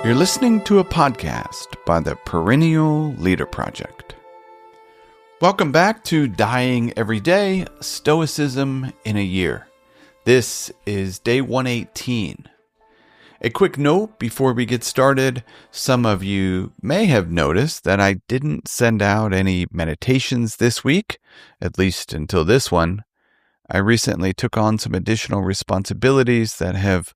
You're listening to a podcast by the Perennial Leader Project. Welcome back to Dying Every Day, Stoicism in a Year. This is day 118. A quick note before we get started. Some of you may have noticed that I didn't send out any meditations this week, at least until this one. I recently took on some additional responsibilities that have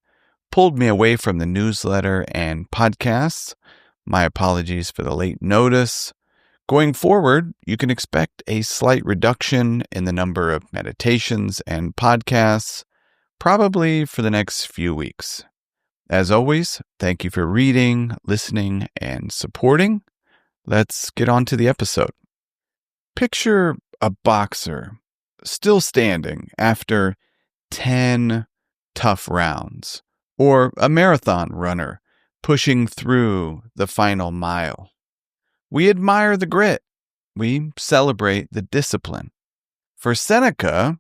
pulled me away from the newsletter and podcasts. My apologies for the late notice. Going forward, you can expect a slight reduction in the number of meditations and podcasts, probably for the next few weeks. As always, thank you for reading, listening, and supporting. Let's get on to the episode. Picture a boxer still standing after 10 tough rounds, or a marathon runner pushing through the final mile. We admire the grit. We celebrate the discipline. For Seneca,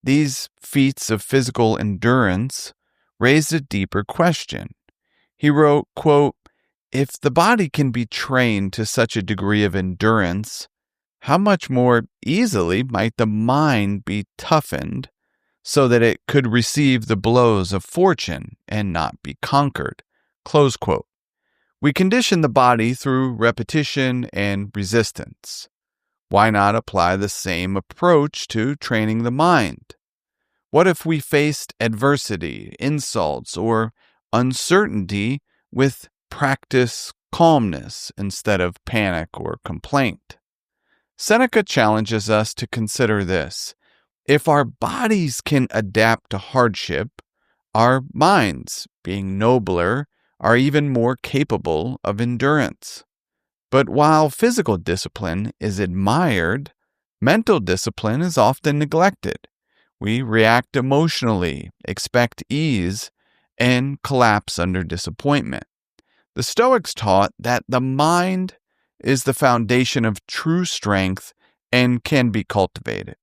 these feats of physical endurance raised a deeper question. He wrote, quote, "If the body can be trained to such a degree of endurance, how much more easily might the mind be toughened so that it could receive the blows of fortune and not be conquered." Close quote. We condition the body through repetition and resistance. Why not apply the same approach to training the mind? What if we faced adversity, insults, or uncertainty with practice calmness instead of panic or complaint? Seneca challenges us to consider this. If our bodies can adapt to hardship, our minds, being nobler, are even more capable of endurance. But while physical discipline is admired, mental discipline is often neglected. We react emotionally, expect ease, and collapse under disappointment. The Stoics taught that the mind is the foundation of true strength and can be cultivated.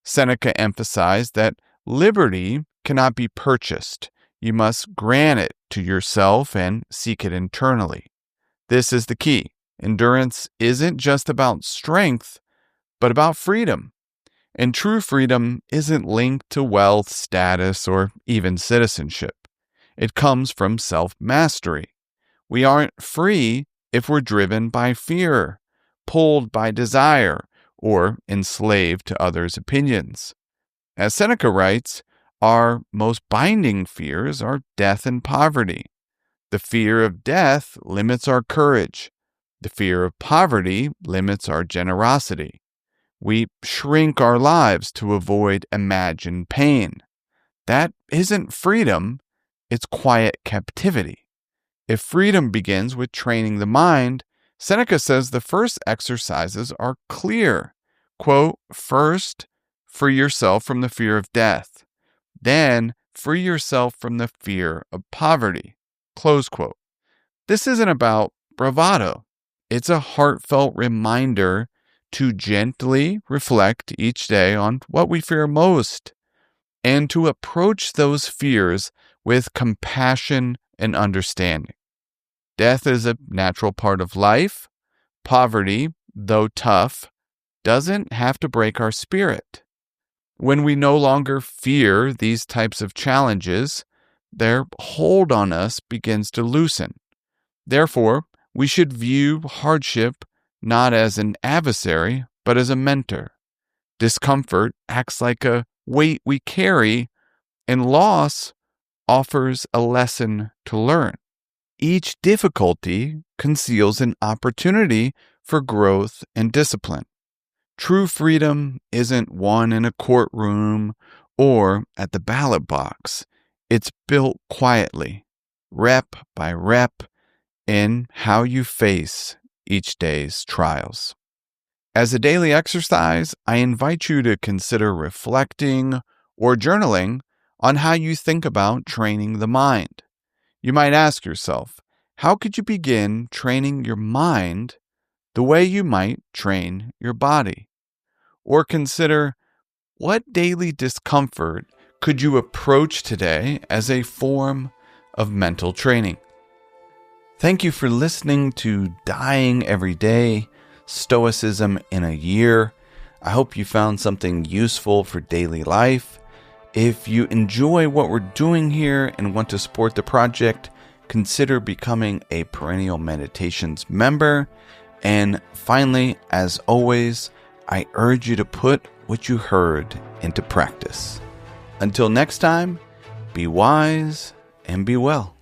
Seneca emphasized that liberty cannot be purchased. You must grant it to yourself and seek it internally. This is the key. Endurance isn't just about strength, but about freedom. And true freedom isn't linked to wealth, status, or even citizenship. It comes from self-mastery. We aren't free if we're driven by fear, pulled by desire, or enslaved to others' opinions. As Seneca writes, our most binding fears are death and poverty. The fear of death limits our courage. The fear of poverty limits our generosity. We shrink our lives to avoid imagined pain. That isn't freedom, it's quiet captivity. If freedom begins with training the mind, Seneca says the first exercises are clear. Quote, "First, free yourself from the fear of death. Then, free yourself from the fear of poverty." Close quote. This isn't about bravado. It's a heartfelt reminder to gently reflect each day on what we fear most and to approach those fears with compassion and understanding. Death is a natural part of life. Poverty, though tough, doesn't have to break our spirit. When we no longer fear these types of challenges, their hold on us begins to loosen. Therefore, we should view hardship not as an adversary, but as a mentor. Discomfort acts like a weight we carry, and loss offers a lesson to learn. Each difficulty conceals an opportunity for growth and discipline. True freedom isn't won in a courtroom or at the ballot box. It's built quietly, rep by rep, in how you face each day's trials. As a daily exercise, I invite you to consider reflecting or journaling on how you think about training the mind. You might ask yourself, how could you begin training your mind the way you might train your body? Or consider, what daily discomfort could you approach today as a form of mental training? Thank you for listening to Dying Every Day, Stoicism in a Year. I hope you found something useful for daily life. If you enjoy what we're doing here and want to support the project, consider becoming a Perennial Meditations member. And finally, as always, I urge you to put what you heard into practice. Until next time, be wise and be well.